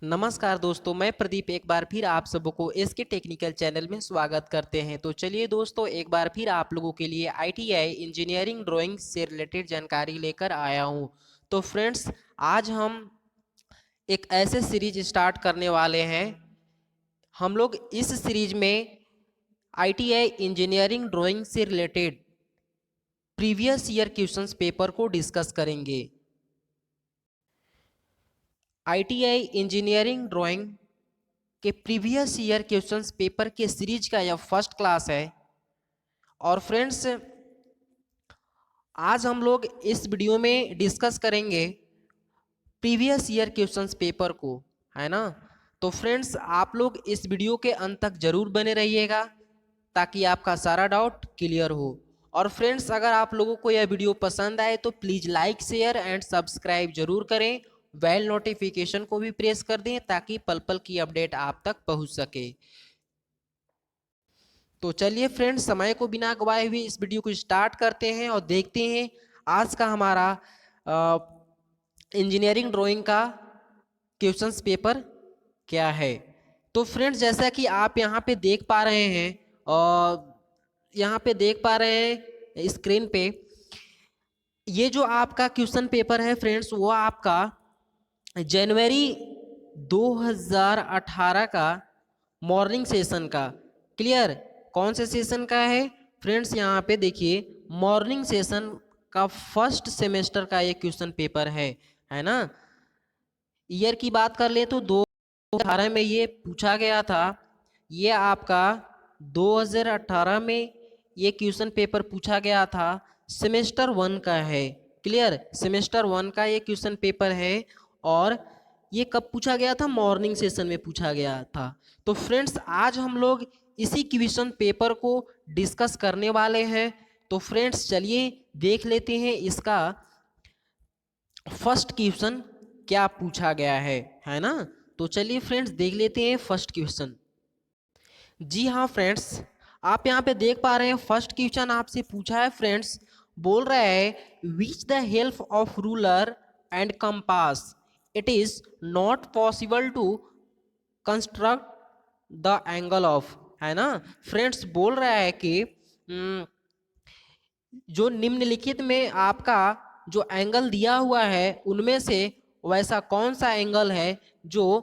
नमस्कार दोस्तों, मैं प्रदीप एक बार फिर आप सबको इसके टेक्निकल चैनल में स्वागत करते हैं। तो चलिए दोस्तों, एक बार फिर आप लोगों के लिए आईटीआई इंजीनियरिंग ड्राइंग से रिलेटेड जानकारी लेकर आया हूं। तो फ्रेंड्स, आज हम एक ऐसे सीरीज स्टार्ट करने वाले हैं। हम लोग इस सीरीज में आईटीआई इंजीनियरिंग ड्राइंग से related previous year questions paper को डिस्कस करेंगे। आईटीआई इंजीनियरिंग ड्राइंग के प्रीवियस ईयर क्वेश्चंस पेपर के सीरीज का यह फर्स्ट क्लास है। और फ्रेंड्स, आज हम लोग इस वीडियो में डिस्कस करेंगे प्रीवियस ईयर क्वेश्चंस पेपर को, है ना। तो फ्रेंड्स, आप लोग इस वीडियो के अंत तक जरूर बने रहिएगा ताकि आपका सारा डाउट क्लियर हो। और फ्रेंड्स, अगर आप लोगों को यह वीडियो पसंद आए तो please like share and subscribe जरूर करें। बेल नोटिफिकेशन को भी प्रेस कर दें ताकि पल पल की अपडेट आप तक पहुंच सके। तो चलिए फ्रेंड्स, समय को बिना गवाए हुए इस वीडियो को स्टार्ट करते हैं और देखते हैं आज का हमारा इंजीनियरिंग ड्राइंग का क्वेश्चंस पेपर क्या है। तो फ्रेंड्स, जैसा कि आप यहाँ पे देख पा रहे हैं और यहाँ पे देख पा रहे हैं स्क्रीन पे, ये जो आपका क्वेश्चन पेपर है फ्रेंड्स, वो आपका जनवरी 2018 का मॉर्निंग सेशन का, क्लियर, कौन से सेशन का है फ्रेंड्स, यहाँ पे देखिए मॉर्निंग सेशन का फर्स्ट सेमेस्टर का ये क्वेश्चन पेपर है ना। ईयर की बात कर ले तो 2018 में ये पूछा गया था। ये आपका 2018 में ये क्वेश्चन पेपर पूछा गया था, सेमेस्टर 1 का है, क्लियर, सेमेस्टर 1 का ये क्वेश्चन पेपर है। और ये कब पूछा गया था? मॉर्निंग सेशन में पूछा गया था। तो फ्रेंड्स, आज हम लोग इसी क्वेश्चन पेपर को डिस्कस करने वाले हैं। तो फ्रेंड्स, चलिए देख लेते हैं इसका फर्स्ट क्वेश्चन क्या पूछा गया है ना। तो चलिए फ्रेंड्स, देख लेते हैं फर्स्ट क्वेश्चन। जी हाँ फ्रेंड्स, आप यहाँ पे देख पा रहे हैं फर्स्ट क्वेश्चन आपसे पूछा है फ्रेंड्स, बोल रहा है which the help of ruler and compass it is not possible to construct the angle of, है ना। फ्रेंड्स, बोल रहा है कि जो निम्नलिखित में आपका जो एंगल दिया हुआ है उनमें से वैसा कौन सा एंगल है जो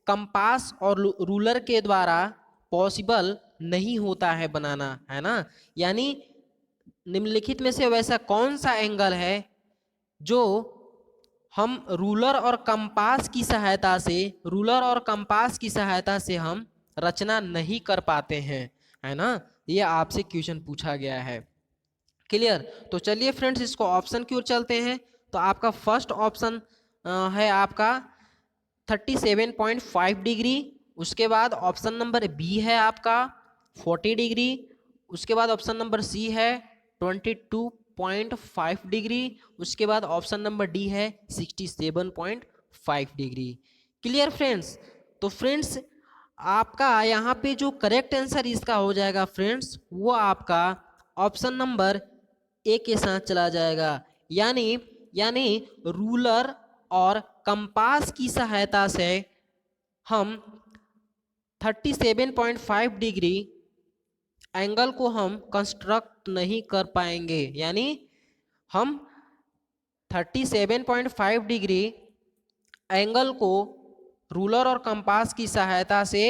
कंपास और रूलर के द्वारा पॉसिबल नहीं होता है बनाना, है ना। यानी निम्नलिखित में से वैसा कौन सा एंगल है जो हम रूलर और कंपास की सहायता से, रूलर और कंपास की सहायता से हम रचना नहीं कर पाते हैं, है ना। ये आपसे क्वेश्चन पूछा गया है, क्लियर। तो चलिए फ्रेंड्स, इसको ऑप्शन की ओर चलते हैं। तो आपका फर्स्ट ऑप्शन है आपका 37.5 डिग्री। उसके बाद ऑप्शन नंबर बी है आपका 40 डिग्री। उसके बाद ऑप्शन नंबर सी है 22.5 डिग्री। उसके बाद ऑप्शन नंबर डी है 67.5 डिग्री, क्लियर फ्रेंड्स। तो फ्रेंड्स, आपका यहाँ पे जो करेक्ट आंसर इसका हो जाएगा फ्रेंड्स, वो आपका ऑप्शन नंबर ए के साथ चला जाएगा। यानी यानी रूलर और कंपास की सहायता से हम 37.5 डिग्री एंगल को हम कंस्ट्रक्ट नहीं कर पाएंगे। यानी हम 37.5 डिग्री एंगल को रूलर और कंपास की सहायता से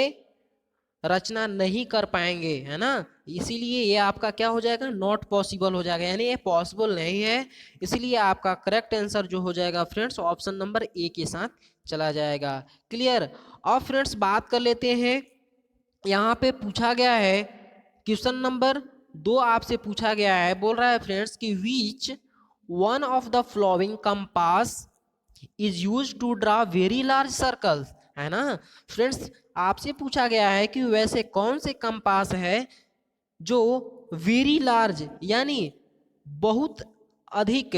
रचना नहीं कर पाएंगे, है ना। इसीलिए ये आपका क्या हो जाएगा? नॉट पॉसिबल हो जाएगा, यानी ये पॉसिबल नहीं है। इसीलिए आपका करेक्ट आंसर जो हो जाएगा फ्रेंड्स, ऑप्शन नंबर ए के साथ चला जाएगा, क्लियर। और फ्रेंड्स, बात कर लेते हैं, यहाँ पे पूछा गया है क्वेश्चन नंबर 2 आपसे पूछा गया है। बोल रहा है फ्रेंड्स कि which one of the following compass is use to draw very large circle, है ना। फ्रेंड्स, आपसे पूछा गया है कि वैसे कौन से कंपास है जो वेरी लार्ज यानी बहुत अधिक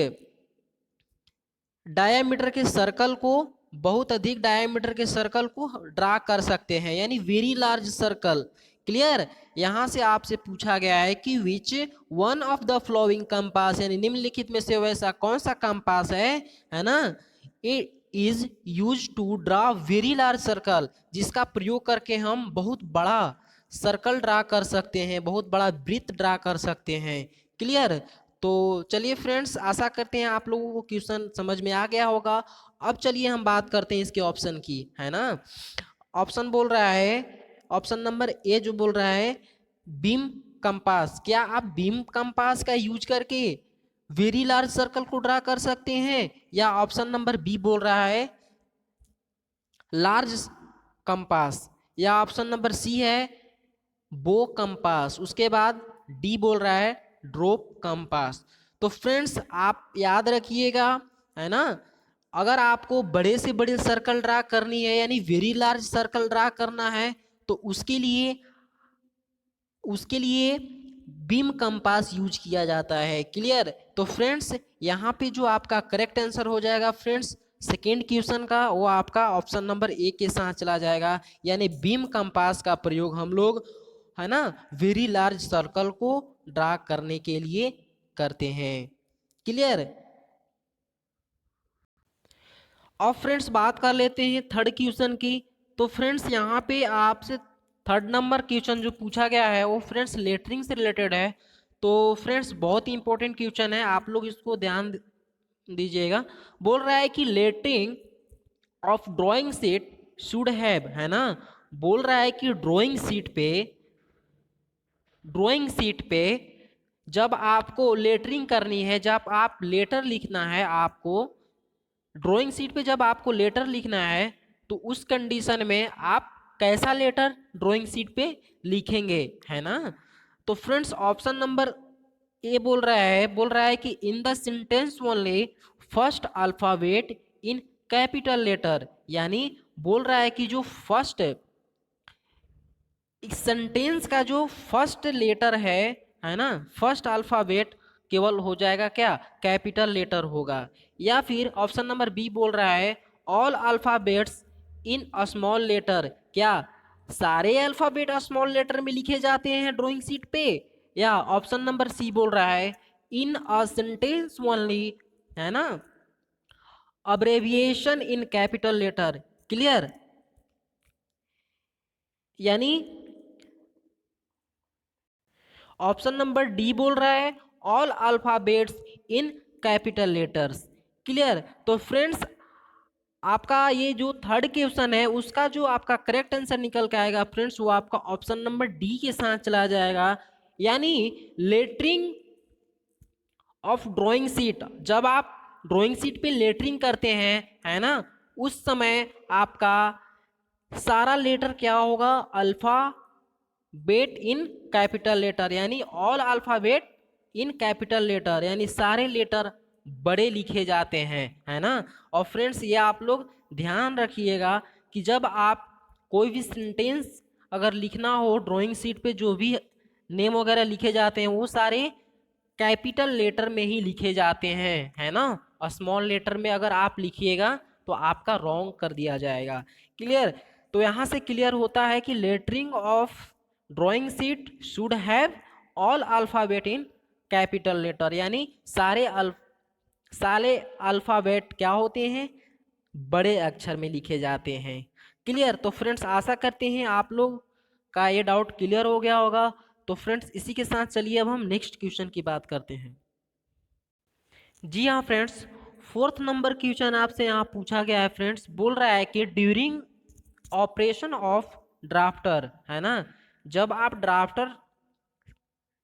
डायामीटर के सर्कल को, बहुत अधिक डायामीटर के सर्कल को ड्रा कर सकते हैं, यानी वेरी लार्ज सर्कल, क्लियर। यहां से आपसे पूछा गया है कि which one of the following compass, यानी निम्नलिखित में से वैसा कौन सा कंपास है ना, is use to draw very large circle, जिसका प्रयोग करके हम बहुत बड़ा सर्कल ड्रा कर सकते हैं, बहुत बड़ा वृत्त ड्रा कर सकते हैं। क्लियर? तो चलिए फ्रेंड्स, आशा करते हैं आप लोगों को क्वेश्चन समझ में आ गया होगा। अब चलिए हम बात करते हैं इसके ऑप्शन की, है ना। ऑप्शन बोल रहा है, ऑप्शन नंबर ए जो बोल रहा है बीम कंपास, क्या आप बीम कंपास का यूज करके वेरी लार्ज सर्कल को ड्रा कर सकते हैं? या ऑप्शन नंबर बी बोल रहा है लार्ज कंपास, या ऑप्शन नंबर सी है बो कंपास, उसके बाद डी बोल रहा है ड्रॉप कंपास। तो फ्रेंड्स आप याद रखिएगा, है ना, अगर आपको बड़े से बड़े सर्कल ड्रा करनी है यानी वेरी लार्ज सर्कल ड्रा करना है तो उसके लिए बीम कंपास यूज किया जाता है। क्लियर? तो फ्रेंड्स यहाँ पे जो आपका करेक्ट आंसर हो जाएगा फ्रेंड्स सेकेंड क्वेश्चन का, वो आपका ऑप्शन नंबर ए के साथ चला जाएगा, यानी बीम कंपास का प्रयोग हम लोग, है ना, वेरी लार्ज सर्कल को ड्रा करने के लिए करते हैं। क्लियर? अब फ्रेंड्स बात कर लेते हैं थर्ड क्वेश्चन की। तो फ्रेंड्स यहाँ पे आपसे थर्ड नंबर क्वेश्चन जो पूछा गया है वो फ्रेंड्स लेटरिंग से रिलेटेड है। तो फ्रेंड्स बहुत ही इंपॉर्टेंट क्वेश्चन है, आप लोग इसको ध्यान दीजिएगा। बोल रहा है कि lettering of drawing sheet should have, है ना, बोल रहा है कि ड्राइंग शीट पे जब आपको लेटरिंग करनी है, जब आप लेटर लिखना है, आपको ड्राइंग शीट पे जब आपको लेटर लिखना है तो उस कंडीशन में आप कैसा लेटर ड्राइंग शीट पे लिखेंगे, है ना। तो फ्रेंड्स ऑप्शन नंबर ए बोल रहा है कि in the sentence only first alphabet in capital letter, यानी बोल रहा है कि जो फर्स्ट इस सेंटेंस का जो फर्स्ट लेटर है ना, फर्स्ट अल्फाबेट केवल हो जाएगा क्या, कैपिटल लेटर होगा। या फिर ऑप्शन नंबर बी बोल रहा है all alphabets in small letter, क्या सारे अल्फाबेट स्मॉल लेटर में लिखे जाते हैं ड्राइंग शीट पे। या ऑप्शन नंबर सी बोल रहा है इन अ सेंटेंस ओनली, है ना, अब्रेविएशन इन कैपिटल लेटर। क्लियर? यानी ऑप्शन नंबर डी बोल रहा है all alphabets in capital letters. Clear? तो फ्रेंड्स आपका ये जो थर्ड क्वेश्चन है उसका जो आपका करेक्ट आंसर निकल के आएगा फ्रेंड्स, वो आपका ऑप्शन नंबर डी के साथ चला जाएगा, यानी लेटरिंग ऑफ ड्राइंग शीट, जब आप ड्राइंग शीट पे लेटरिंग करते हैं, है ना, उस समय आपका सारा लेटर क्या होगा, अल्फाबेट इन कैपिटल लेटर, यानी all alphabet in capital letter, यानी सारे लेटर बड़े लिखे जाते हैं, है ना। और फ्रेंड्स ये आप लोग ध्यान रखिएगा कि जब आप कोई भी सेंटेंस अगर लिखना हो ड्राइंग शीट पे, जो भी नेम वगैरह लिखे जाते हैं वो सारे कैपिटल लेटर में ही लिखे जाते हैं, है ना। स्मॉल लेटर में अगर आप लिखिएगा तो आपका रॉन्ग कर दिया जाएगा। क्लियर? तो यहाँ से क्लियर होता है कि lettering of drawing sheet should have all alphabet in capital letter, यानी सारे अल्फाबेट क्या होते हैं, बड़े अक्षर में लिखे जाते हैं। क्लियर? तो फ्रेंड्स आशा करते हैं आप लोग का ये डाउट क्लियर हो गया होगा। तो फ्रेंड्स इसी के साथ चलिए अब हम नेक्स्ट क्वेश्चन की बात करते हैं। जी हाँ फ्रेंड्स, फोर्थ नंबर क्वेश्चन आपसे यहाँ पूछा गया है फ्रेंड्स, बोल रहा है कि ड्यूरिंग ऑपरेशन ऑफ ड्राफ्टर, है ना, जब आप ड्राफ्टर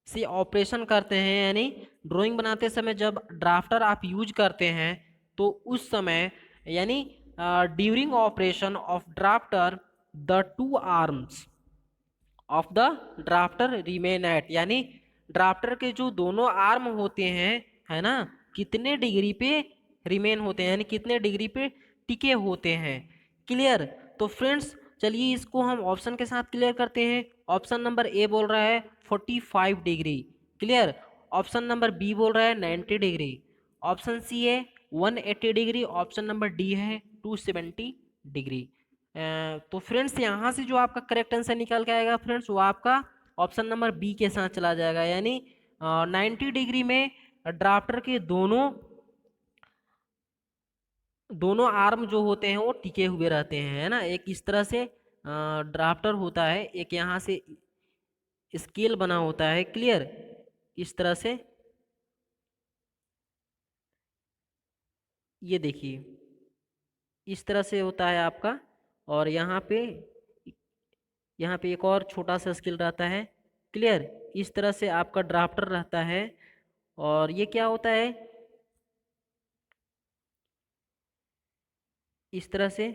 से ऑपरेशन करते हैं यानी ड्राइंग बनाते समय जब ड्राफ्टर आप यूज करते हैं तो उस समय, यानी during operation of drafter the two arms of the drafter remain at, यानी ड्राफ्टर के जो दोनों आर्म होते हैं, है ना, कितने डिग्री पे रिमेन होते हैं, यानी कितने डिग्री पे टिके होते हैं। क्लियर? तो फ्रेंड्स चलिए इसको हम ऑप्शन के साथ क्लियर करते हैं। ऑप्शन नंबर ए बोल रहा है 45 degree. Clear? Option number B बोल रहा है 90 डिग्री। ऑप्शन सी है 180 डिग्री। ऑप्शन नंबर डी है 270 डिग्री। तो फ्रेंड्स यहाँ से जो आपका करेक्ट आंसर निकल के आएगा फ्रेंड्स, वो आपका ऑप्शन नंबर बी के साथ चला जाएगा, यानी 90 डिग्री में ड्राफ्टर के दोनों दोनों आर्म जो होते हैं वो टिके हुए रहते हैं, है ना। एक इस तरह से ड्राफ्टर होता है, एक यहाँ से स्केल बना होता है, क्लियर, इस तरह से, ये देखिए इस तरह से होता है आपका। और यहाँ पे एक और छोटा सा स्केल रहता है, क्लियर, इस तरह से आपका ड्राफ्टर रहता है। और ये क्या होता है, इस तरह से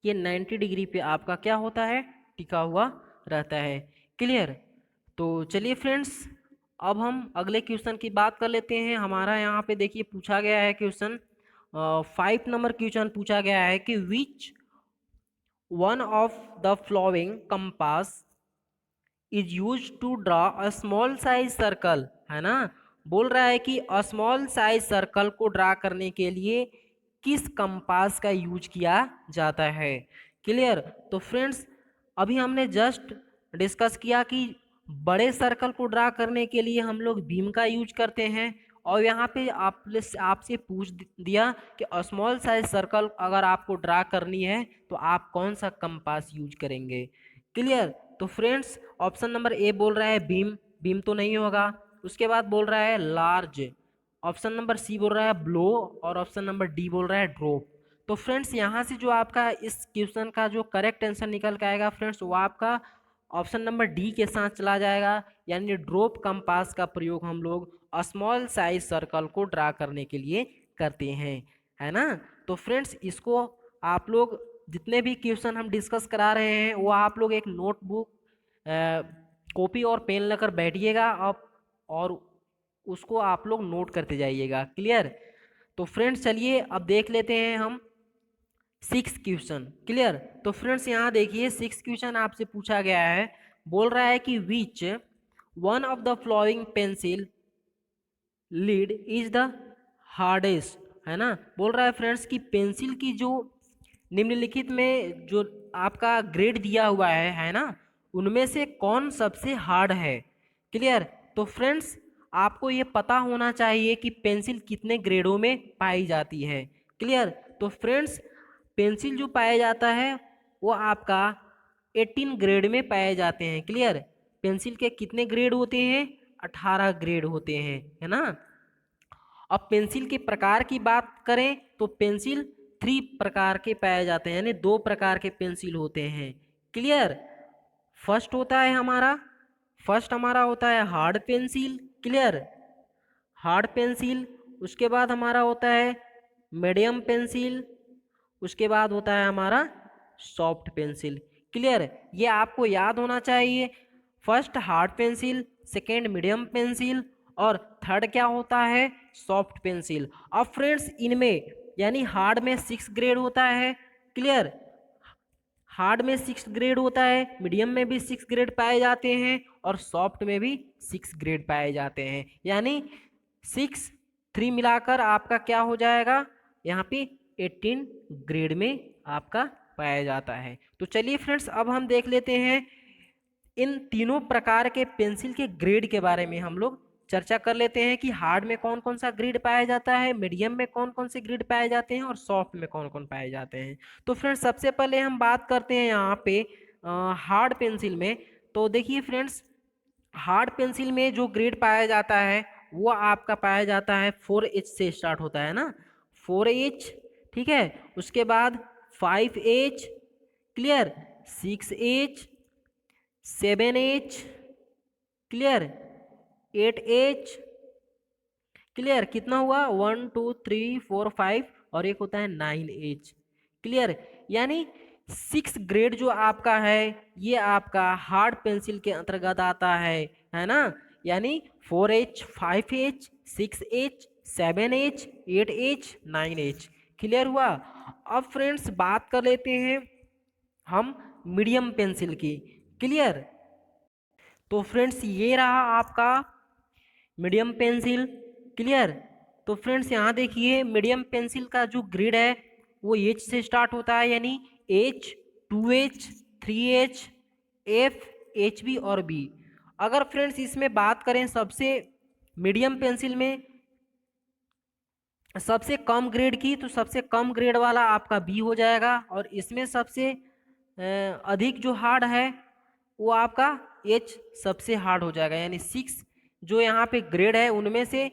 ये 90 डिग्री पे आपका क्या होता है, टिका हुआ रहता है, क्लियर। तो चलिए फ्रेंड्स, अब हम अगले क्वेश्चन की बात कर लेते हैं। हमारा यहाँ पे देखिए पूछा गया है क्वेश्चन, 5 नंबर क्वेश्चन पूछा गया है कि which one of the following compass is use to draw a small size circle, है ना। बोल रहा है कि अ स्मॉल साइज सर्कल को ड्रा करने के लिए किस कंपास का यूज किया जाता है, क्लियर। तो फ्रेंड्स, अभी हमने जस्ट डिस्कस किया कि बड़े सर्कल को ड्रा करने के लिए हम लोग बीम का यूज करते हैं। और यहाँ पे आपसे पूछ दिया कि स्मॉल साइज सर्कल अगर आपको ड्रा करनी है तो आप कौन सा कंपास यूज करेंगे, क्लियर। तो फ्रेंड्स, ऑप्शन नंबर ए बोल रहा है बीम, बीम तो नहीं होगा। उसके बाद बोल रहा है लार्ज, ऑप्शन नंबर सी बोल रहा है ब्लो, और ऑप्शन नंबर डी बोल रहा है ड्रॉप। तो फ्रेंड्स, यहाँ से जो आपका इस क्वेश्चन का जो करेक्ट आंसर निकल के आएगा फ्रेंड्स, वो आपका ऑप्शन नंबर डी के साथ चला जाएगा, यानी ड्रॉप कंपास का प्रयोग हम लोग स्मॉल साइज सर्कल को ड्रा करने के लिए करते हैं, है ना। तो फ्रेंड्स, इसको आप लोग जितने भी क्वेश्चन हम डिस्कस करा रहे हैं वो आप लोग एक नोटबुक, कॉपी और पेन लेकर बैठिएगा और उसको आप लोग नोट करते जाइएगा, क्लियर। तो फ्रेंड्स, चलिए अब देख लेते हैं हम 6 क्वेश्चन, क्लियर। तो फ्रेंड्स, यहाँ देखिए 6 क्वेश्चन आपसे पूछा गया है। बोल रहा है कि which one of the flowing pencil lead is the hardest, है ना। बोल रहा है फ्रेंड्स कि पेंसिल की जो निम्नलिखित में जो आपका ग्रेड दिया हुआ है ना, उनमें से कौन सबसे हार्ड है, क्लियर। तो फ्रेंड्स, आपको ये पता होना चाहिए कि पेंसिल कितने ग्रेडों में पाई जाती है, क्लियर। तो फ्रेंड्स, पेंसिल जो पाया जाता है वो आपका 18 ग्रेड में पाए जाते हैं, क्लियर। पेंसिल के कितने ग्रेड होते हैं, 18 ग्रेड होते हैं, है ना। अब पेंसिल के प्रकार की बात करें तो पेंसिल 3 प्रकार के पाए जाते हैं, यानी 2 प्रकार के पेंसिल होते हैं, क्लियर। फर्स्ट हमारा होता है hard pencil, clear, hard pencil. उसके बाद हमारा होता है मीडियम पेंसिल। उसके बाद होता है हमारा सॉफ्ट पेंसिल, क्लियर। ये आपको याद होना चाहिए। First hard pencil, second medium pencil, और थर्ड क्या होता है, सॉफ्ट पेंसिल। अब फ्रेंड्स, इनमें यानी हार्ड में 6 ग्रेड होता है, क्लियर, हार्ड में 6 ग्रेड होता है, मीडियम में भी 6 ग्रेड पाए जाते हैं, और सॉफ्ट में भी 6 ग्रेड पाए जाते हैं, यानी 6 3 मिलाकर आपका क्या हो जाएगा, यहाँ पे 18 ग्रेड में आपका पाया जाता है। तो चलिए फ्रेंड्स, अब हम देख लेते हैं इन तीनों प्रकार के पेंसिल के ग्रेड के बारे में। हम लोग चर्चा कर लेते हैं कि हार्ड में कौन कौन सा ग्रेड पाया जाता है, मीडियम में कौन कौन से ग्रेड पाए जाते हैं, और सॉफ्ट में कौन कौन पाए जाते हैं। तो फ्रेंड्स, सबसे पहले हम बात करते हैं यहाँ पे हार्ड पेंसिल में। तो देखिए फ्रेंड्स, हार्ड पेंसिल में जो ग्रेड पाया जाता है वो आपका पाया जाता है 4H से स्टार्ट होता है ना, 4H, ठीक है। उसके बाद 5H, clear, 6H, 7H, clear, 8H, clear, कितना हुआ, 1 2 3 4 5, और एक होता है 9H, क्लियर। यानी 6 ग्रेड जो आपका है ये आपका हार्ड पेंसिल के अंतर्गत आता है ना। यानी 4H, 5H, 6H, 7H, 8H, 9H, clear हुआ। अब फ्रेंड्स, बात कर लेते हैं हम मीडियम पेंसिल की, क्लियर। तो फ्रेंड्स, ये रहा आपका मीडियम पेंसिल, क्लियर। तो फ्रेंड्स, यहाँ देखिए मीडियम पेंसिल का जो ग्रेड है वो एच से स्टार्ट होता है, यानी H, 2H, 3H, F, HB और B। अगर फ्रेंड्स इसमें बात करें सबसे मीडियम पेंसिल में सबसे कम ग्रेड की, तो सबसे कम ग्रेड वाला आपका बी हो जाएगा, और इसमें सबसे अधिक जो हार्ड है वो आपका एच सबसे हार्ड हो जाएगा। यानी 6 जो यहाँ पे ग्रेड है उनमें से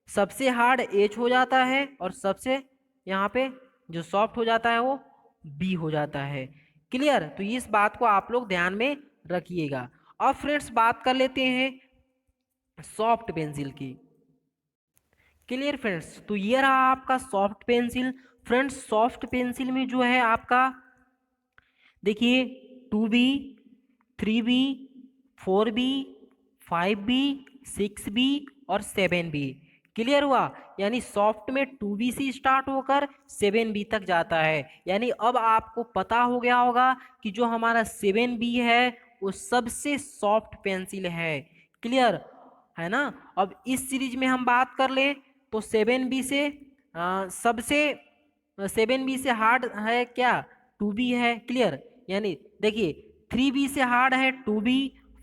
सबसे हार्ड एच हो जाता है, और सबसे यहाँ पे जो सॉफ्ट हो जाता है वो बी हो जाता है। क्लियर? तो इस बात को आप लोग ध्यान में रखिएगा। अब फ्रेंड्स बात कर लेते हैं सॉफ्ट पेंसिल की। Clear friends? तो ये रहा आपका soft pencil. Friends soft pencil में जो है आपका देखिए 2B, 3B, 4B, 5B, 6B और 7B। क्लियर हुआ? यानी सॉफ्ट में 2B से स्टार्ट होकर 7B तक जाता है। यानी अब आपको पता हो गया होगा कि जो हमारा 7B है वो सबसे सॉफ्ट पेंसिल है। क्लियर है ना? अब इस सीरीज में हम बात कर लें तो 7B से सबसे 7B से हार्ड है क्या? 2B है। क्लियर? यानी देखिए 3B से हार्ड है 2B,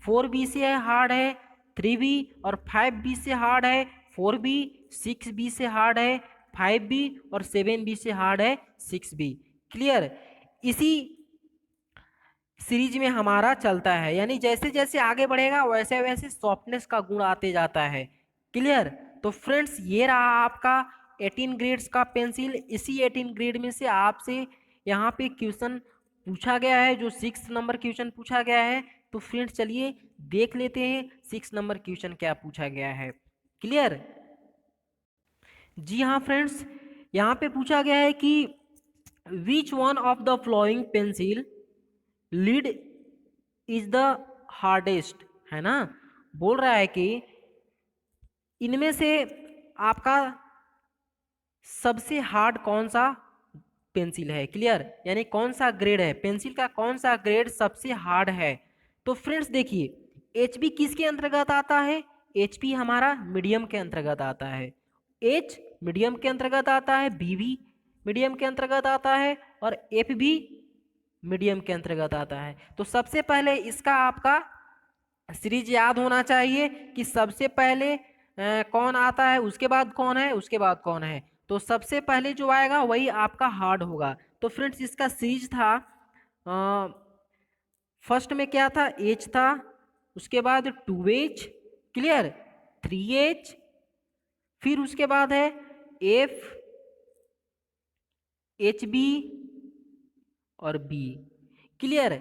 4B से हार्ड है 3B, और 5B से हार्ड है 4B, 6B से हार्ड है 5B, और 7B से हार्ड है 6B। क्लियर? इसी सीरीज में हमारा चलता है, यानी जैसे जैसे आगे बढ़ेगा वैसे वैसे सॉफ्टनेस का गुण आते जाता है। क्लियर? तो फ्रेंड्स ये रहा आपका 18 ग्रेड्स का पेंसिल। इसी 18 ग्रेड में से आपसे यहाँ पे क्वेश्चन पूछा गया है, जो 6 नंबर क्वेश्चन पूछा गया है। तो फ्रेंड्स चलिए देख लेते हैं 6 नंबर क्वेश्चन क्या पूछा गया है। क्लियर? जी हाँ फ्रेंड्स, यहाँ पे पूछा गया है कि which one of the flowing pencil lead is the hardest, है ना? बोल रहा है कि इनमें से आपका सबसे हार्ड कौन सा पेंसिल है। क्लियर? यानी कौन सा ग्रेड है पेंसिल का, कौन सा ग्रेड सबसे हार्ड है। तो फ्रेंड्स देखिए एचबी किसके अंतर्गत आता है? एचपी हमारा मीडियम के अंतर्गत आता है, एच मीडियम के अंतर्गत आता है, बी भी मीडियम के अंतर्गत आता है, और एफ भी मीडियम के अंतर्गत आता है। तो सबसे पहले इसका आपका सीरीज याद होना चाहिए कि सबसे पहले कौन आता है, उसके बाद कौन है, उसके बाद कौन है। तो सबसे पहले जो आएगा वही आपका हार्ड होगा। तो फ्रेंड्स इसका सीरीज था फर्स्ट में क्या था? एच था, उसके बाद 2H, क्लियर, 3H, फिर उसके बाद है एफ, HB और बी। क्लियर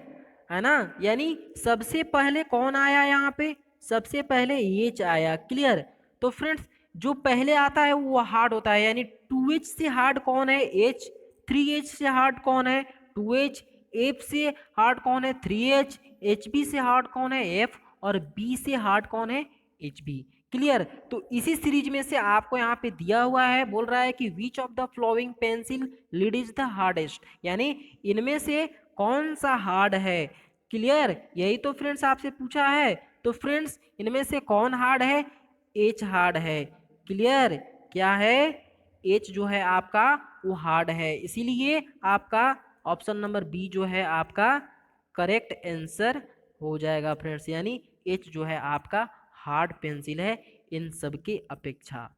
है ना? यानी सबसे पहले कौन आया यहाँ पे? सबसे पहले एच आया। क्लियर? तो फ्रेंड्स जो पहले आता है वो हार्ड होता है। यानी 2H से हार्ड कौन है? एच। 3H से हार्ड कौन है? 2H। एफ से हार्ड कौन है? 3H। HB से हार्ड कौन है? एफ। और बी से हार्ड कौन है? HB। क्लियर? तो इसी सीरीज में से आपको यहाँ पे दिया हुआ है, बोल रहा है कि which of the flowing pencil lead is the hardest, यानी इनमें से कौन सा हार्ड है। क्लियर? यही तो फ्रेंड्स आपसे पूछा है। तो फ्रेंड्स इनमें से कौन हार्ड है? एच हार्ड है। क्लियर? क्या है? एच जो है आपका वो हार्ड है, इसीलिए आपका ऑप्शन नंबर बी जो है आपका करेक्ट आंसर हो जाएगा फ्रेंड्स। यानी एच जो है आपका हार्ड पेंसिल है इन सब की अपेक्षा।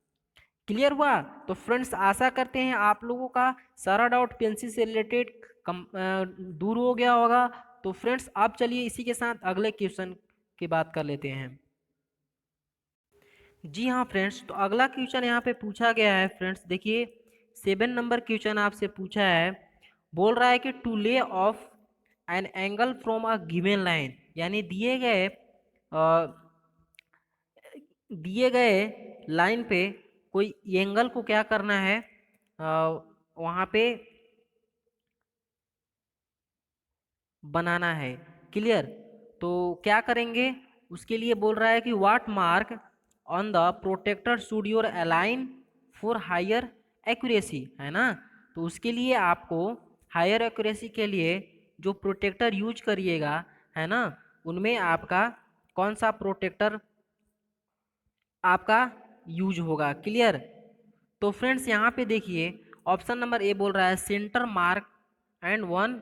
क्लियर हुआ? तो फ्रेंड्स आशा करते हैं आप लोगों का सारा डाउट पेंसिल से रिलेटेड दूर हो गया होगा। तो फ्रेंड्स आप चलिए इसी के साथ अगले क्वेश्चन की बात कर लेते हैं। जी हाँ फ्रेंड्स, तो अगला क्वेश्चन यहाँ पे पूछा गया है। फ्रेंड्स देखिए 7 नंबर क्वेश्चन आपसे पूछा है, बोल रहा है कि to lay off an angle from a given line, यानी दिए गए लाइन पे कोई एंगल को क्या करना है, वहाँ पे बनाना है। क्लियर? तो क्या करेंगे उसके लिए बोल रहा है कि what mark on the protractor should your align for higher accuracy, है ना? तो उसके लिए आपको हायर एक्यूरेसी के लिए जो प्रोटेक्टर यूज करिएगा, है ना, उनमें आपका कौन सा प्रोटेक्टर आपका यूज होगा। क्लियर? तो फ्रेंड्स यहाँ पे देखिए ऑप्शन नंबर ए बोल रहा है centre mark and 1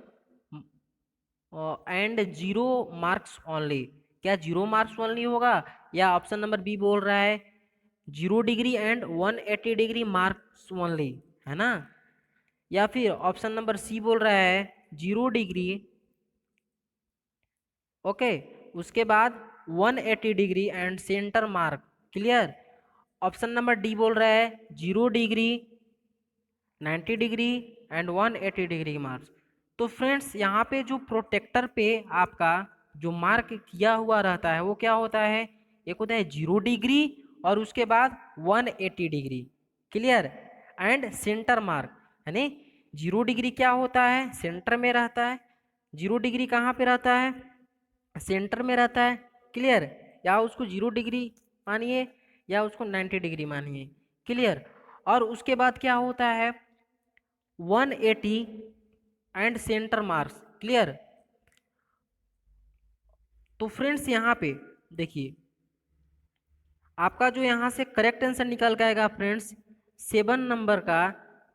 and 0 marks only. क्या 0 मार्क्स ओनली होगा? या ऑप्शन नंबर बी बोल रहा है 0 degree and 180 degree marks only, है ना। या फिर ऑप्शन नंबर सी बोल रहा है 0 डिग्री, ओके, उसके बाद 180 degree and centre mark, clear. Option number D बोल रहा है 0 degree, 90 degree and 180 degree marks. तो फ्रेंड्स यहाँ पे जो प्रोटेक्टर पे आपका जो मार्क किया हुआ रहता है वो क्या होता है, एक होता है 0 डिग्री और उसके बाद 180 degree, clear, and centre mark, यानी 0 डिग्री क्या होता है, सेंटर में रहता है। 0 डिग्री कहाँ पे रहता है, सेंटर में रहता है, क्लियर। या उसको 0 डिग्री मानिए या उसको 90 डिग्री मानिए, क्लियर। और उसके बाद क्या होता है 180 एंड सेंटर मार्क्स, क्लियर। तो फ्रेंड्स यहाँ पे देखिए आपका जो यहाँ से करेक्ट आंसर निकल के आएगा फ्रेंड्स 7 नंबर का,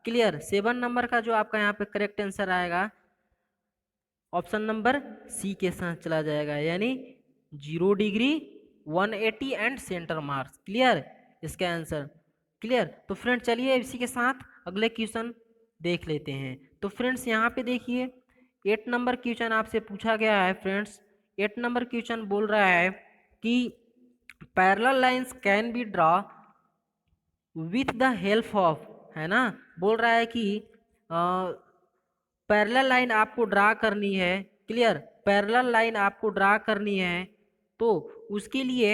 क्लियर। 7 नंबर का जो आपका यहाँ पे करेक्ट आंसर आएगा ऑप्शन नंबर सी के साथ चला जाएगा, यानी 0 degree 180 and centre marks, clear इसका आंसर, क्लियर। तो फ्रेंड चलिए इसी के साथ अगले क्वेश्चन देख लेते हैं। तो फ्रेंड्स यहाँ पे देखिए 8 नंबर क्वेश्चन आपसे पूछा गया है फ्रेंड्स। 8 नंबर क्वेश्चन बोल रहा है कि parallel lines can be draw with the help of, है ना, बोल रहा है कि पैरेलल लाइन आपको ड्रा करनी है, क्लियर, पैरेलल लाइन आपको ड्रा करनी है, तो उसके लिए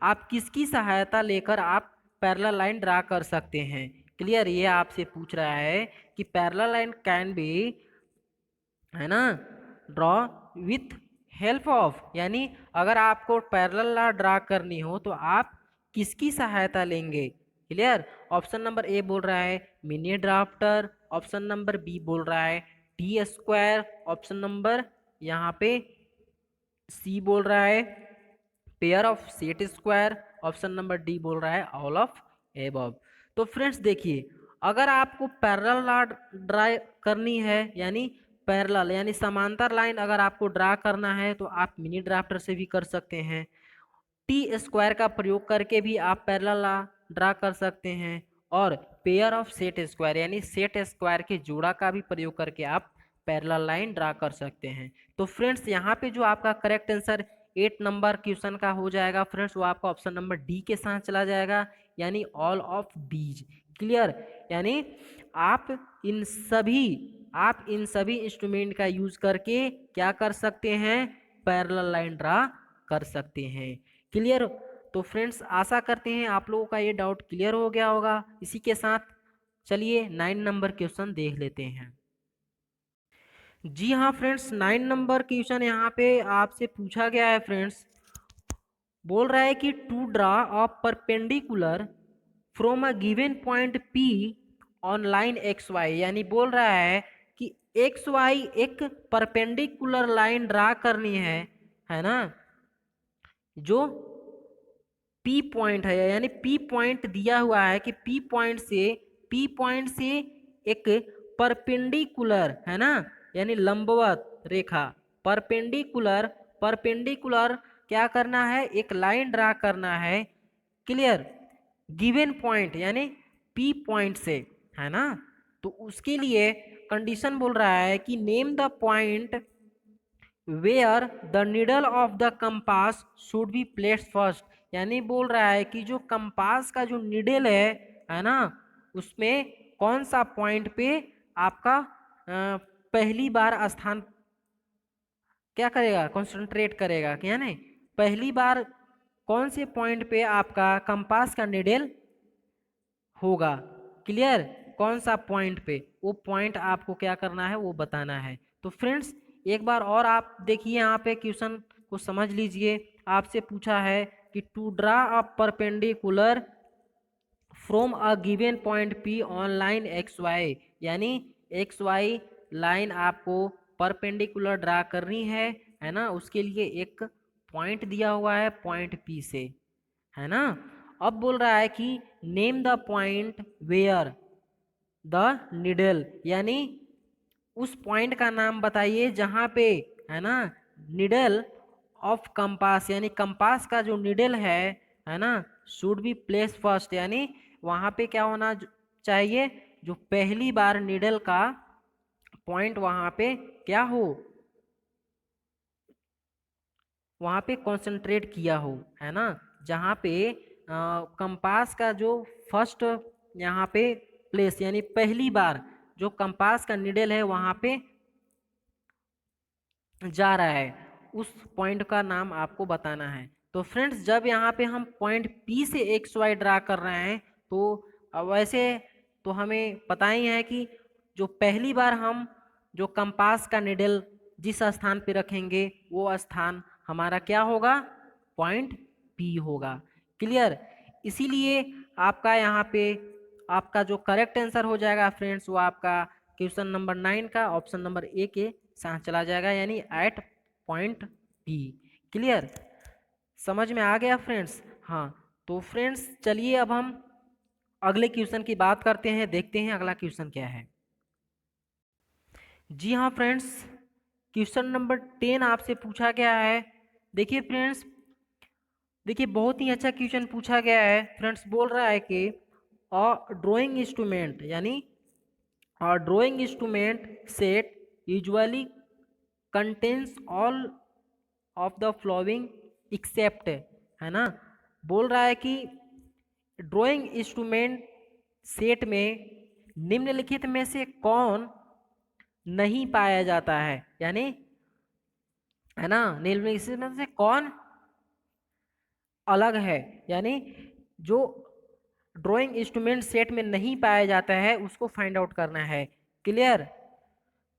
आप किसकी सहायता लेकर आप पैरेलल लाइन ड्रा कर सकते हैं, क्लियर। ये आपसे पूछ रहा है कि पैरेलल लाइन कैन बी, है ना, ड्रॉ विथ हेल्प ऑफ, यानी अगर आपको पैरेलल लाइन ड्रा करनी हो तो आप किसकी सहायता लेंगे, क्लियर। ऑप्शन नंबर ए बोल रहा है mini drafter, option number B बोल रहा है टी स्क्वायर, ऑप्शन नंबर यहाँ पे सी बोल रहा है pair of set square, option number D बोल रहा है ऑल ऑफ एबव। तो फ्रेंड्स देखिए अगर आपको पैरेलल लाइन ड्रा करनी है, यानी पैरेलल यानी समांतर लाइन अगर आपको ड्रा करना है तो आप मिनी ड्राफ्टर से भी कर सकते हैं, टी स्क्वायर का प्रयोग करके भी आप पैरेलल ड्रा कर सकते हैं, और पेयर ऑफ सेट स्क्वायर यानी सेट स्क्वायर के जोड़ा का भी प्रयोग करके आप पैरेलल लाइन ड्रा कर सकते हैं। तो फ्रेंड्स यहाँ पे जो आपका करेक्ट आंसर 8 नंबर क्वेश्चन का हो जाएगा फ्रेंड्स, वो आपका ऑप्शन नंबर डी के साथ चला जाएगा, यानी ऑल ऑफ दीज, क्लियर। यानी आप इन सभी इंस्ट्रूमेंट का यूज करके क्या कर सकते हैं, पैरेलल लाइन ड्रा कर सकते हैं, क्लियर। तो फ्रेंड्स आशा करते हैं आप लोगों का ये डाउट क्लियर हो गया होगा। इसी के साथ चलिए 9 नंबर क्वेश्चन देख लेते हैं। जी हाँ फ्रेंड्स 9 नंबर क्वेश्चन यहाँ पे आपसे पूछा गया है फ्रेंड्स, बोल रहा है कि to draw a perpendicular from a given point P on line X Y, यानी बोल रहा है कि एक्स वाई एक परपेंडिकुलर लाइन ड्रा करनी है ना, जो पी पॉइंट है, यानी पी पॉइंट दिया हुआ है कि पी पॉइंट से एक परपेंडिकुलर, है ना, यानी लंबवत रेखा, परपेंडिकुलर क्या करना है, एक लाइन ड्रा करना है, क्लियर, गिवन पॉइंट यानी पी पॉइंट से, है ना। तो उसके लिए कंडीशन बोल रहा है कि name the point where the needle of the compass should be placed first, यानी बोल रहा है कि जो कंपास का जो नीडल है ना, उसमें कौन सा पॉइंट पे आपका पहली बार स्थान क्या करेगा, कंसंट्रेट करेगा, क्या नहीं, पहली बार कौन से पॉइंट पे आपका कंपास का नीडल होगा, क्लियर, कौन सा पॉइंट पे, वो पॉइंट आपको क्या करना है वो बताना है। तो फ्रेंड्स एक बार और आप देखिए यहाँ पे क्वेश्चन को समझ लीजिए, आपसे पूछा है कि to draw a perpendicular from a given point P on line X Y, यानी एक्स वाई लाइन आपको परपेंडिकुलर ड्रा करनी है ना, उसके लिए एक पॉइंट दिया हुआ है पॉइंट पी से, है ना। अब बोल रहा है कि name the point where the needle, यानी उस पॉइंट का नाम बताइए जहां पे, है ना, निडल ऑफ कंपास यानी कंपास का जो निडल है है ना, शुड बी प्लेस फर्स्ट, यानी वहां पे क्या होना चाहिए, जो पहली बार नीडल का पॉइंट वहां पे क्या हो, वहां पे कंसंट्रेट किया हो, है ना, जहां पे कंपास का जो फर्स्ट यहाँ पे प्लेस यानी पहली बार जो कंपास का नीडल है वहां पे जा रहा है, उस पॉइंट का नाम आपको बताना है। तो फ्रेंड्स जब यहाँ पे हम पॉइंट पी से एक्स वाई ड्रा कर रहे हैं तो वैसे तो हमें पता ही है कि जो पहली बार हम जो कंपास का निडल जिस स्थान पे रखेंगे वो स्थान हमारा क्या होगा, पॉइंट पी होगा। क्लियर, इसीलिए आपका यहाँ पे आपका जो करेक्ट आंसर हो जाएगा फ्रेंड्स वो आपका क्वेश्चन नंबर 9 का ऑप्शन नंबर ए के साथ चला जाएगा, यानी एट पॉइंट बी। क्लियर, समझ में आ गया फ्रेंड्स। हाँ, तो फ्रेंड्स चलिए अब हम अगले क्वेश्चन की बात करते हैं, देखते हैं अगला क्वेश्चन क्या है। जी हाँ फ्रेंड्स, क्वेश्चन नंबर 10 आपसे पूछा गया है। देखिए फ्रेंड्स, देखिए बहुत ही अच्छा क्वेश्चन पूछा गया है फ्रेंड्स। बोल रहा है कि ड्राइंग इंस्ट्रूमेंट यानी drawing instrument set usually contains all of the following except, है ना, बोल रहा है कि ड्राइंग इंस्ट्रूमेंट सेट में निम्नलिखित में से कौन नहीं पाया जाता है, यानी है ना, निम्नलिखित में से कौन अलग है, यानी जो ड्राइंग इंस्ट्रूमेंट सेट में नहीं पाया जाता है उसको फाइंड आउट करना है। क्लियर,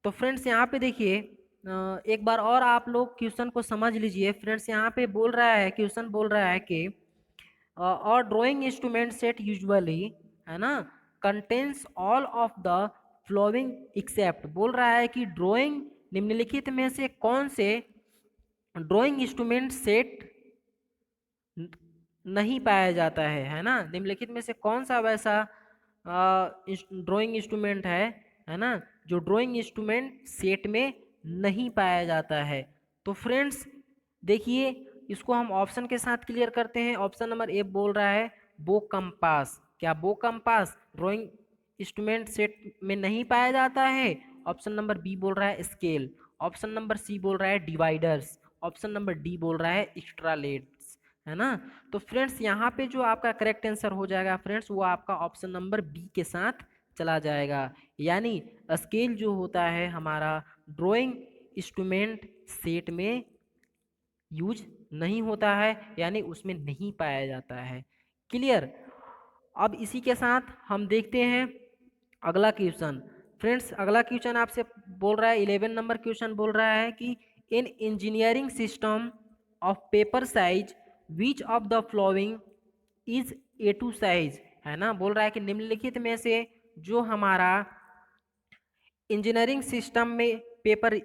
तो फ्रेंड्स यहाँ पे देखिए एक बार और आप लोग क्वेश्चन को समझ लीजिए फ्रेंड्स। यहाँ पे बोल रहा है, क्वेश्चन बोल रहा है कि और ड्राइंग इंस्ट्रूमेंट सेट यूजुअली, है ना, contains all of the following except, बोल रहा है कि ड्राइंग निम्नलिखित में से कौन से ड्राइंग इंस्ट्रूमेंट सेट नहीं पाया जाता है ना, निम्नलिखित में से कौन सा वैसा ड्राइंग इंस्ट्रूमेंट है ना, जो ड्राइंग इंस्ट्रूमेंट सेट में नहीं पाया जाता है। तो फ्रेंड्स देखिए इसको हम ऑप्शन के साथ क्लियर करते हैं। ऑप्शन नंबर ए बोल रहा है बो कंपास, क्या बो कंपास ड्राइंग इंस्ट्रूमेंट सेट में नहीं पाया जाता है। ऑप्शन नंबर बी बोल रहा है स्केल, ऑप्शन नंबर सी बोल रहा है डिवाइडर्स, ऑप्शन नंबर डी बोल रहा है एक्स्ट्रालेट्स, है ना। तो फ्रेंड्स यहाँ पे जो आपका करेक्ट आंसर हो जाएगा फ्रेंड्स वो आपका ऑप्शन नंबर बी के साथ चला जाएगा, यानी स्केल जो होता है हमारा ड्राइंग इंस्ट्रूमेंट सेट में यूज नहीं होता है, यानी उसमें नहीं पाया जाता है। क्लियर, अब इसी के साथ हम देखते हैं अगला क्वेश्चन। फ्रेंड्स अगला क्वेश्चन आपसे बोल रहा है 11 नंबर क्वेश्चन बोल रहा है कि इन engineering system of paper size which of the following is A2 size, है ना, बोल रहा है कि निम्नलिखित में से जो हमारा इंजीनियरिंग सिस्टम में पेपर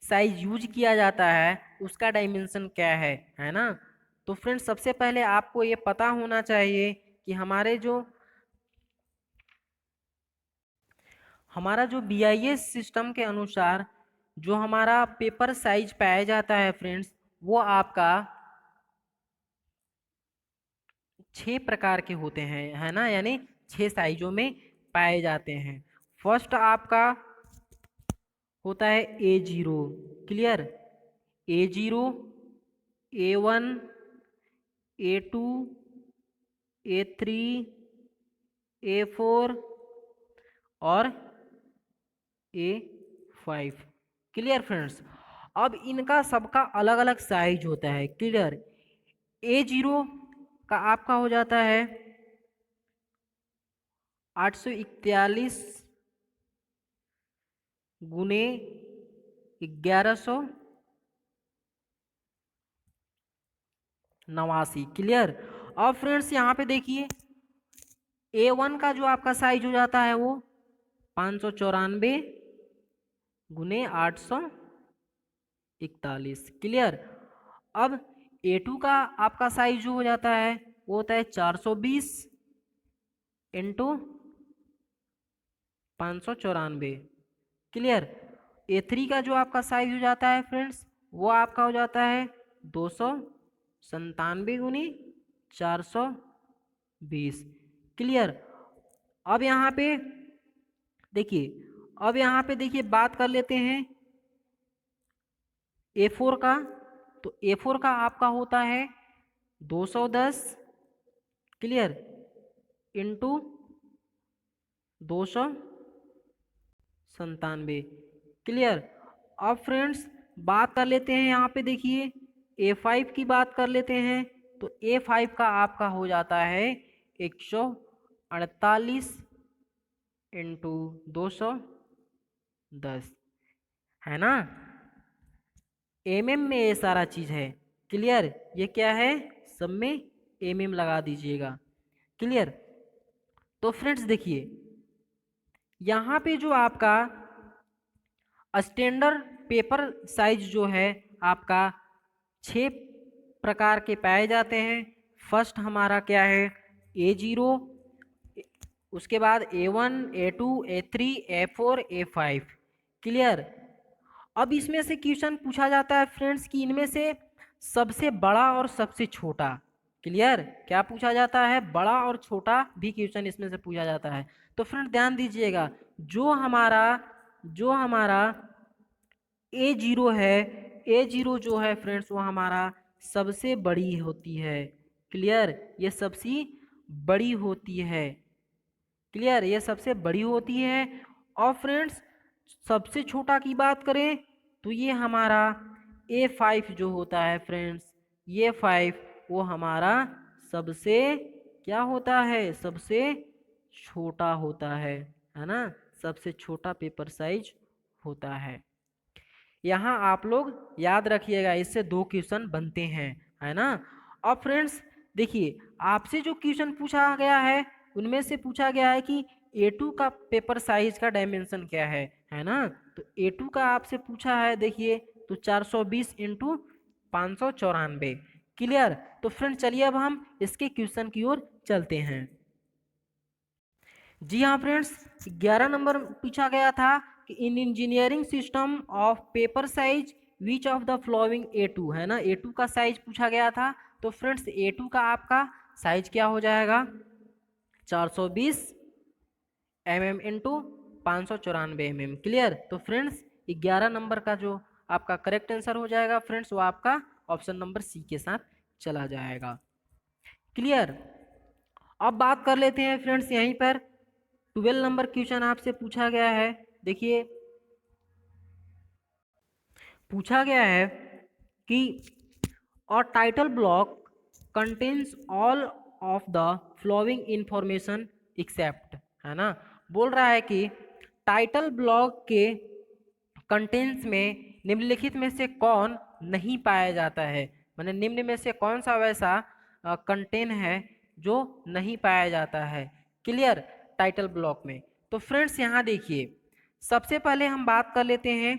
साइज यूज किया जाता है उसका डायमेंशन क्या है ना। तो फ्रेंड्स सबसे पहले आपको ये पता होना चाहिए कि हमारा जो BIS सिस्टम के अनुसार जो हमारा पेपर साइज पाया जाता है फ्रेंड्स वो आपका 6 प्रकार के होते हैं, है ना, यानी 6 साइजों में पाए जाते हैं। फर्स्ट आपका होता है A0, clear, A0, A1, A2, A3, A4 और A5। क्लियर फ्रेंड्स, अब इनका सबका अलग अलग साइज होता है। क्लियर, A0 का आपका हो जाता है 841 गुने 1189। क्लियर, अब फ्रेंड्स यहाँ पे देखिए A1 का जो आपका साइज हो जाता है वो 594 गुने 841। क्लियर, अब A2 का आपका साइज जो हो जाता है वो होता है 420 इंटू 594। क्लियर, A3 का जो आपका साइज हो जाता है फ्रेंड्स वो आपका हो जाता है 297 गुनी 420। क्लियर। अब यहाँ पे देखिए, अब यहाँ पे देखिए बात कर लेते हैं A4 का। तो A4 का आपका होता है 210, क्लियर, इंटू 297। क्लियर। अब फ्रेंड्स बात कर लेते हैं यहाँ पे देखिए A5 की बात कर लेते हैं। तो A5 का आपका हो जाता है 148 इंटू 210, है ना। mm में ये सारा चीज है। क्लियर। ये क्या है, सब में mm लगा दीजिएगा। क्लियर। तो फ्रेंड्स देखिए यहाँ पे जो आपका स्टैंडर्ड पेपर साइज जो है आपका 6 प्रकार के पाए जाते हैं। फर्स्ट हमारा क्या है, A0, उसके बाद A1, A2, A3, A4, A5। Clear. अब इसमें से क्वेश्चन पूछा जाता है फ्रेंड्स कि इनमें से सबसे बड़ा और सबसे छोटा। क्लियर। क्या पूछा जाता है, बड़ा और छोटा भी क्वेश्चन इसमें से पूछा जाता है। तो फ्रेंड ध्यान दीजिएगा, जो हमारा A0 है, A0 जो है फ्रेंड्स वो हमारा सबसे बड़ी होती है। क्लियर। ये सबसे बड़ी होती है। क्लियर। ये सबसे बड़ी होती है। और फ्रेंड्स सबसे छोटा की बात करें तो ये हमारा A5 जो होता है फ्रेंड्स, ये 5 वो हमारा सबसे क्या होता है, सबसे छोटा होता है ना, सबसे छोटा पेपर साइज होता है। यहाँ आप लोग याद रखिएगा, इससे 2 क्वेश्चन बनते हैं, है ना। अब फ्रेंड्स देखिए आपसे जो क्वेश्चन पूछा गया है उनमें से पूछा गया है कि A2 का पेपर साइज का डायमेंशन क्या है ना। तो A2 का आपसे पूछा है देखिए, तो 420 इंटू 594। क्लियर। तो फ्रेंड चलिए अब हम इसके क्वेश्चन की ओर चलते हैं। जी हाँ फ्रेंड्स, 11 नंबर पूछा गया था कि इन engineering system of paper size which of the flowing A2, है ना। A2 का साइज पूछा गया था। तो फ्रेंड्स A2 का आपका साइज क्या हो जाएगा, 420 mm इंटू 594 mm। क्लियर। तो फ्रेंड्स 11 नंबर का जो आपका करेक्ट आंसर हो जाएगा फ्रेंड्स वो आपका ऑप्शन नंबर सी के साथ चला जाएगा। क्लियर। अब बात कर लेते हैं फ्रेंड्स यहीं पर 12 नंबर क्वेश्चन आपसे पूछा गया है। देखिए पूछा गया है कि और title block contains all of the following information except, है ना। बोल रहा है कि टाइटल ब्लॉक के कंटेंट्स में निम्नलिखित में से कौन नहीं पाया जाता है, माने निम्न में से कौन सा वैसा कंटेंट है जो नहीं पाया जाता है। क्लियर। टाइटल ब्लॉक में। तो फ्रेंड्स यहाँ देखिए सबसे पहले हम बात कर लेते हैं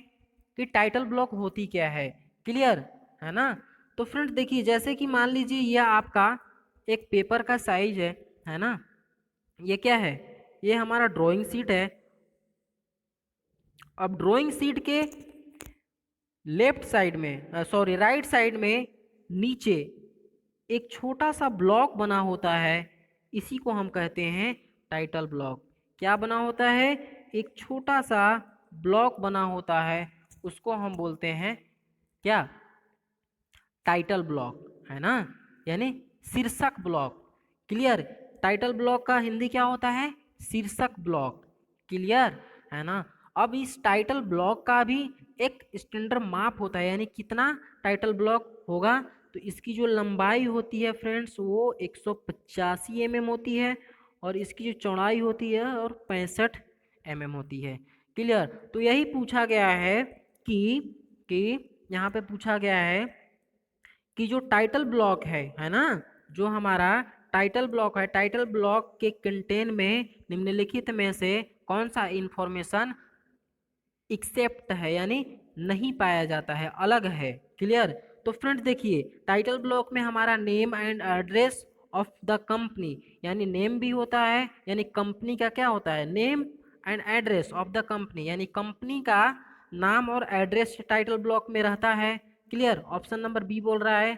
कि टाइटल ब्लॉक होती क्या है। क्लियर, है ना। तो फ्रेंड्स देखिए जैसे कि मान लीजिए यह आपका एक पेपर का साइज है ना। ये क्या है, ये हमारा ड्राइंग शीट है। अब ड्राइंग शीट के लेफ्ट साइड में सॉरी राइट साइड में नीचे एक छोटा सा ब्लॉक बना होता है, इसी को हम कहते हैं टाइटल ब्लॉक। क्या बना होता है, एक छोटा सा ब्लॉक बना होता है, उसको हम बोलते हैं क्या, टाइटल ब्लॉक, है ना, यानी शीर्षक ब्लॉक। क्लियर। टाइटल ब्लॉक का हिंदी क्या होता है, शीर्षक ब्लॉक। क्लियर, है ना। अब इस टाइटल ब्लॉक का भी एक स्टैंडर्ड माप होता है, यानी कितना टाइटल ब्लॉक होगा। तो इसकी जो लंबाई होती है फ्रेंड्स वो 185 mm होती है, और इसकी जो चौड़ाई होती है और 65 mm होती है। क्लियर। तो यही पूछा गया है कि यहाँ पे पूछा गया है कि जो टाइटल ब्लॉक है ना, जो हमारा टाइटल ब्लॉक है, टाइटल ब्लॉक के कंटेंट में निम्नलिखित में से कौन सा इंफॉर्मेशन एक्सेप्ट है, यानी नहीं पाया जाता है, अलग है। क्लियर। तो फ्रेंड्स देखिए टाइटल ब्लॉक में हमारा name and address of the company, यानी नेम भी होता है, यानी कंपनी का क्या होता है, name and address of the company, यानी कंपनी का नाम और एड्रेस टाइटल ब्लॉक में रहता है। क्लियर। ऑप्शन नंबर बी बोल रहा है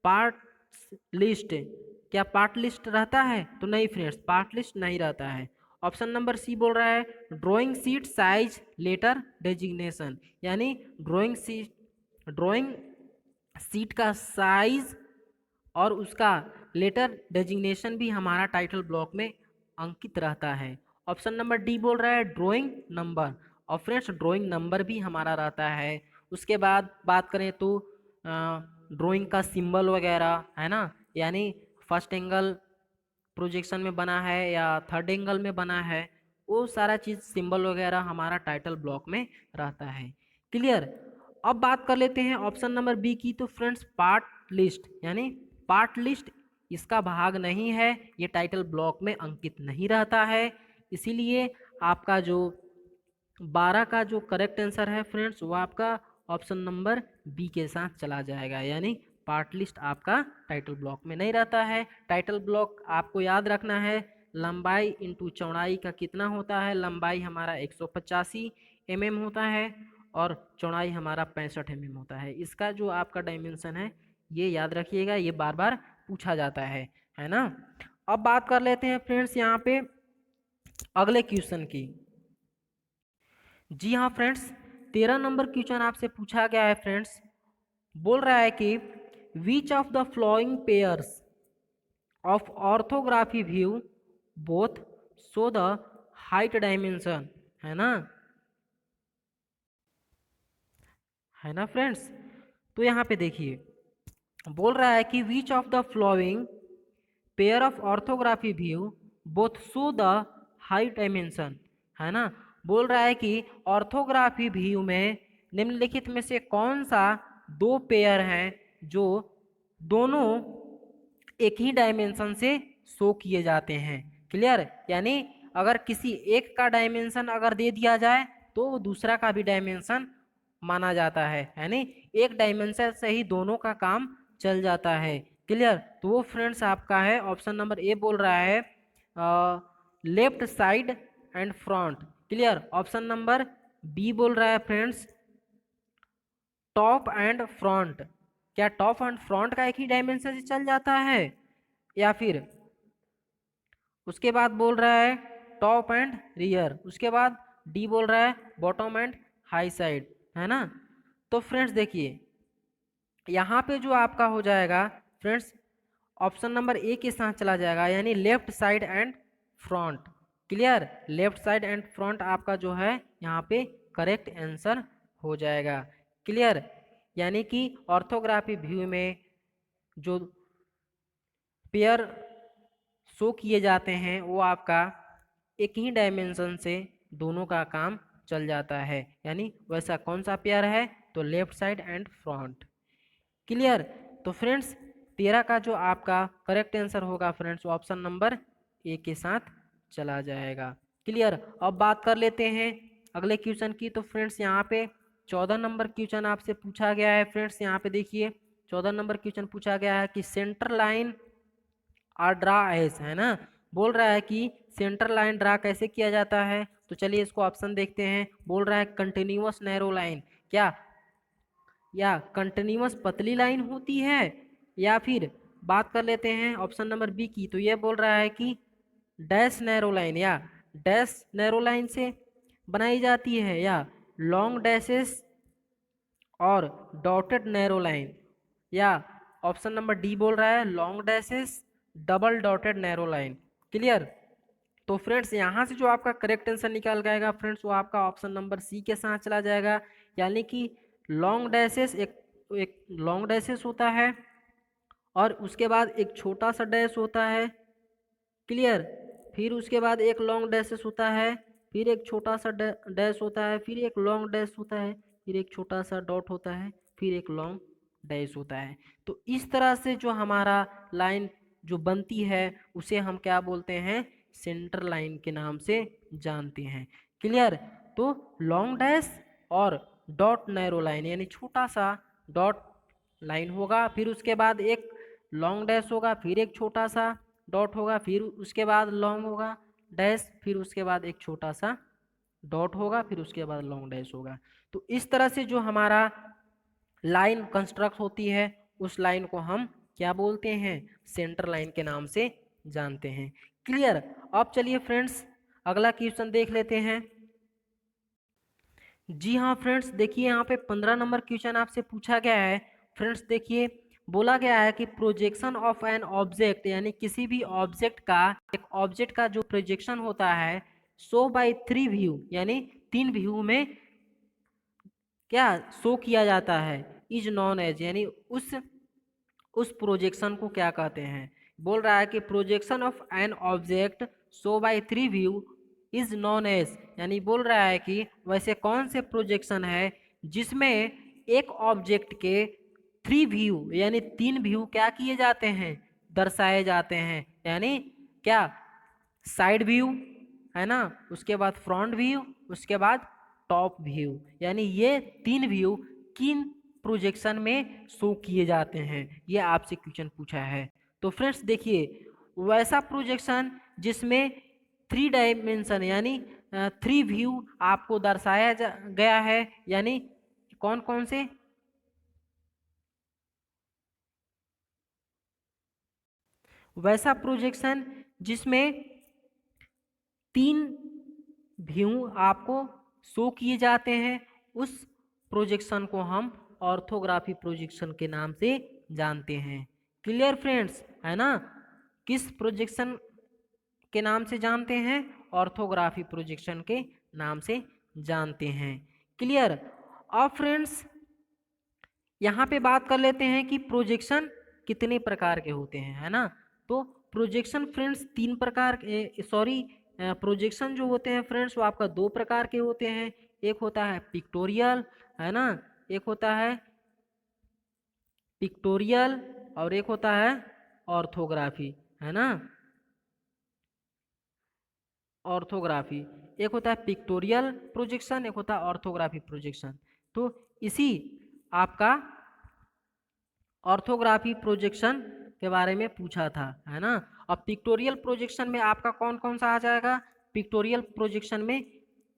पार्ट्स लिस्ट, क्या पार्ट लिस्ट रहता है? तो नहीं फ्रेंड्स, पार्ट लिस्ट नहीं रहता है। ऑप्शन नंबर सी बोल रहा है drawing sheet size letter designation, यानी ड्राइंग शीट का साइज और उसका लेटर डेजिग्नेशन भी हमारा टाइटल ब्लॉक में अंकित रहता है। ऑप्शन नंबर डी बोल रहा है ड्राइंग नंबर, और फ्रेंड्स ड्राइंग नंबर भी हमारा रहता है। उसके बाद बात करें तो ड्राइंग का सिंबल वगैरह है ना, यानी फर्स्ट एंगल प्रोजेक्शन में बना है या थर्ड एंगल में बना है, वो सारा चीज़ सिंबल वगैरह हमारा टाइटल ब्लॉक में रहता है। क्लियर। अब बात कर लेते हैं ऑप्शन नंबर बी की। तो फ्रेंड्स पार्ट लिस्ट, यानी पार्ट लिस्ट इसका भाग नहीं है, ये टाइटल ब्लॉक में अंकित नहीं रहता है, इसीलिए आपका जो 12 का जो करेक्ट आंसर है फ्रेंड्स वो आपका ऑप्शन नंबर बी के साथ चला जाएगा, यानी पार्ट लिस्ट आपका टाइटल ब्लॉक में नहीं रहता है। टाइटल ब्लॉक आपको याद रखना है लंबाई इंटू चौड़ाई का कितना होता है। लंबाई हमारा 185 mm होता है और चौड़ाई हमारा 65 mm होता है। इसका जो आपका डायमेंशन है ये याद रखिएगा, ये बार बार पूछा जाता है ना। अब बात कर लेते हैं फ्रेंड्स यहाँ पे अगले क्वेश्चन की। जी हाँ फ्रेंड्स, 13 नंबर क्वेश्चन आपसे पूछा गया है फ्रेंड्स। बोल रहा है कि which of the flowing pairs of orthography view both show the height dimension, है ना फ्रेंड्स। तो यहाँ पे देखिए बोल रहा है कि which of the flowing pair of orthography view both show the height dimension, है ना। बोल रहा है कि ऑर्थोग्राफी व्यू में निम्नलिखित में से कौन सा दो पेयर हैं जो दोनों एक ही डायमेंशन से शो किए जाते हैं। क्लियर, यानी अगर किसी एक का डायमेंशन अगर दे दिया जाए तो वो दूसरा का भी डायमेंशन माना जाता है, यानी एक डायमेंशन से ही दोनों का काम चल जाता है। क्लियर, तो वो फ्रेंड्स आपका है ऑप्शन नंबर ए बोल रहा है left side and front. Clear, option number B बोल रहा है फ्रेंड्स टॉप एंड फ्रंट। क्या टॉप एंड फ्रंट का एक ही डायमेंशन से चल जाता है, या फिर उसके बाद बोल रहा है टॉप एंड रियर, उसके बाद डी बोल रहा है बॉटम एंड हाई साइड, है ना। तो फ्रेंड्स देखिए यहाँ पे जो आपका हो जाएगा फ्रेंड्स ऑप्शन नंबर ए के साथ चला जाएगा, यानी left side and front. Clear, left side and front आपका जो है यहाँ पे करेक्ट आंसर हो जाएगा। क्लियर, यानी कि ऑर्थोग्राफी व्यू में जो पेयर शो किए जाते हैं वो आपका एक ही डायमेंशन से दोनों का काम चल जाता है, यानी वैसा कौन सा पेयर है, तो left side and front. Clear, तो फ्रेंड्स 13 का जो आपका करेक्ट आंसर होगा फ्रेंड्स ऑप्शन नंबर ए के साथ चला जाएगा। क्लियर, अब बात कर लेते हैं अगले क्वेश्चन की। तो फ्रेंड्स यहाँ पे 14 नंबर क्वेश्चन आपसे पूछा गया है फ्रेंड्स। यहाँ पे देखिए 14 नंबर क्वेश्चन पूछा गया है कि सेंटर लाइन और ड्रा एज, है ना। बोल रहा है कि सेंटर लाइन ड्रा कैसे किया जाता है, तो चलिए इसको ऑप्शन देखते हैं। बोल रहा है कंटिन्यूअस नैरो लाइन, क्या या कंटिन्यूअस पतली लाइन होती है, या फिर बात कर लेते हैं ऑप्शन नंबर बी की। तो ये बोल रहा है कि डैश नैरो लाइन या डैश नैरो लाइन से बनाई जाती है, या लॉन्ग डैशेस और डॉटेड नैरो लाइन, या ऑप्शन नंबर डी बोल रहा है long dashes double dotted narrow line. Clear, तो फ्रेंड्स यहाँ से जो आपका करेक्ट आंसर निकल जाएगा फ्रेंड्स वो आपका ऑप्शन नंबर सी के साथ चला जाएगा, यानी कि लॉन्ग डैशेस एक लॉन्ग डैशेस होता है और उसके बाद एक छोटा सा डैश होता है। क्लियर, फिर उसके बाद एक लॉन्ग डैशेस होता है, फिर एक छोटा सा डैश होता है, फिर एक लॉन्ग डैश होता है, फिर एक छोटा सा डॉट होता है, फिर एक लॉन्ग डैश होता है। तो इस तरह से जो हमारा लाइन जो बनती है उसे हम क्या बोलते हैं, सेंटर लाइन के नाम से जानते हैं। क्लियर, तो लॉन्ग डैश और डॉट नैरो लाइन, यानी छोटा सा डॉट लाइन होगा, फिर उसके बाद एक लॉन्ग डैश होगा, फिर एक छोटा सा डॉट होगा, फिर उसके बाद लॉन्ग होगा डैश, फिर उसके बाद एक छोटा सा डॉट होगा, फिर उसके बाद लॉन्ग डैश होगा। तो इस तरह से जो हमारा लाइन कंस्ट्रक्ट होती है उस लाइन को हम क्या बोलते हैं, सेंटर लाइन के नाम से जानते हैं। क्लियर। अब चलिए फ्रेंड्स अगला क्वेश्चन देख लेते हैं। जी हाँ फ्रेंड्स, देखिए यहाँ पे 15 नंबर क्वेश्चन आपसे पूछा गया है। फ्रेंड्स देखिए बोला गया है कि प्रोजेक्शन ऑफ एन ऑब्जेक्ट, यानी किसी भी ऑब्जेक्ट का, एक ऑब्जेक्ट का जो प्रोजेक्शन होता है शो बाय 3 व्यू, यानी 3 व्यू में क्या शो किया जाता है, इज नॉन एज, यानी उस प्रोजेक्शन को क्या कहते हैं। बोल रहा है कि projection of an object show by 3 view is known as, यानी बोल रहा है कि वैसे कौन से प्रोजेक्शन है जिसमें एक ऑब्जेक्ट के 3 व्यू यानी 3 व्यू क्या किए जाते हैं, दर्शाए जाते हैं। यानी क्या, साइड व्यू है ना, उसके बाद फ्रंट व्यू, उसके बाद टॉप व्यू, यानी ये 3 व्यू किन प्रोजेक्शन में शो किए जाते हैं, ये आपसे क्वेश्चन पूछा है। तो फ्रेंड्स देखिए वैसा प्रोजेक्शन जिसमें 3 डायमेंशन यानी 3 व्यू आपको दर्शाया गया है, यानी कौन कौन से, वैसा प्रोजेक्शन जिसमें 3 व्यू आपको शो किए जाते हैं, उस प्रोजेक्शन को हम ऑर्थोग्राफी प्रोजेक्शन के नाम से जानते हैं। क्लियर फ्रेंड्स, है ना, किस प्रोजेक्शन के नाम से जानते हैं, ऑर्थोग्राफी प्रोजेक्शन के नाम से जानते हैं। क्लियर। अब फ्रेंड्स यहाँ पे बात कर लेते हैं कि प्रोजेक्शन कितने प्रकार के होते हैं, है ना। तो प्रोजेक्शन फ्रेंड्स 3 प्रकार सॉरी प्रोजेक्शन जो होते हैं फ्रेंड्स वो आपका 2 प्रकार के होते हैं। एक होता है पिक्टोरियल, है ना, एक होता है पिक्टोरियल और एक होता है ऑर्थोग्राफी, है ना, ऑर्थोग्राफी। एक होता है पिक्टोरियल प्रोजेक्शन, एक होता है ऑर्थोग्राफी प्रोजेक्शन। तो इसी आपका ऑर्थोग्राफी प्रोजेक्शन के बारे में पूछा था, है ना। अब पिक्टोरियल प्रोजेक्शन में आपका कौन कौन सा आ जाएगा, पिक्टोरियल प्रोजेक्शन में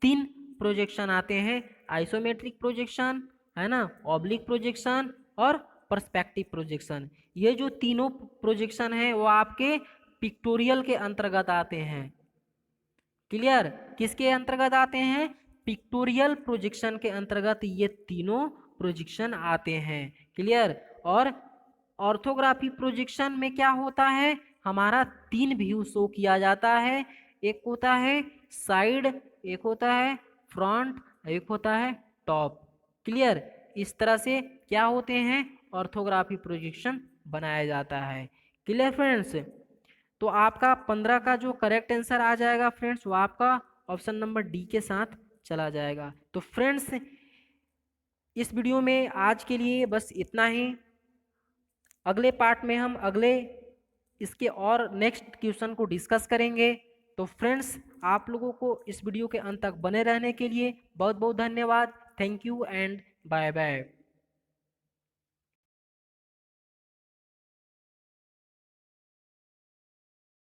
3 प्रोजेक्शन आते हैं, आइसोमेट्रिक प्रोजेक्शन, है ना, ऑब्लिक प्रोजेक्शन और पर्सपेक्टिव प्रोजेक्शन। ये जो तीनों प्रोजेक्शन हैं वो आपके पिक्टोरियल के अंतर्गत आते हैं। क्लियर, किसके अंतर्गत आते हैं, पिक्टोरियल प्रोजेक्शन के अंतर्गत ये तीनों प्रोजेक्शन आते हैं। क्लियर। और ऑर्थोग्राफी प्रोजेक्शन में क्या होता है, हमारा 3 व्यू शो किया जाता है, एक होता है साइड, एक होता है फ्रंट, एक होता है टॉप। क्लियर, इस तरह से क्या होते हैं, ऑर्थोग्राफी प्रोजेक्शन बनाया जाता है। Clear friends. तो आपका 15 का जो करेक्ट आंसर आ जाएगा फ्रेंड्स वो आपका ऑप्शन नंबर डी के साथ चला जाएगा। तो फ्रेंड्स इस वीडियो में आज के लिए बस इतना ही। अगले पार्ट में हम अगले इसके और नेक्स्ट क्वेश्चन को डिस्कस करेंगे। तो फ्रेंड्स आप लोगों को इस वीडियो के अंत तक बने रहने के लिए बहुत बहुत धन्यवाद। Thank you and bye bye.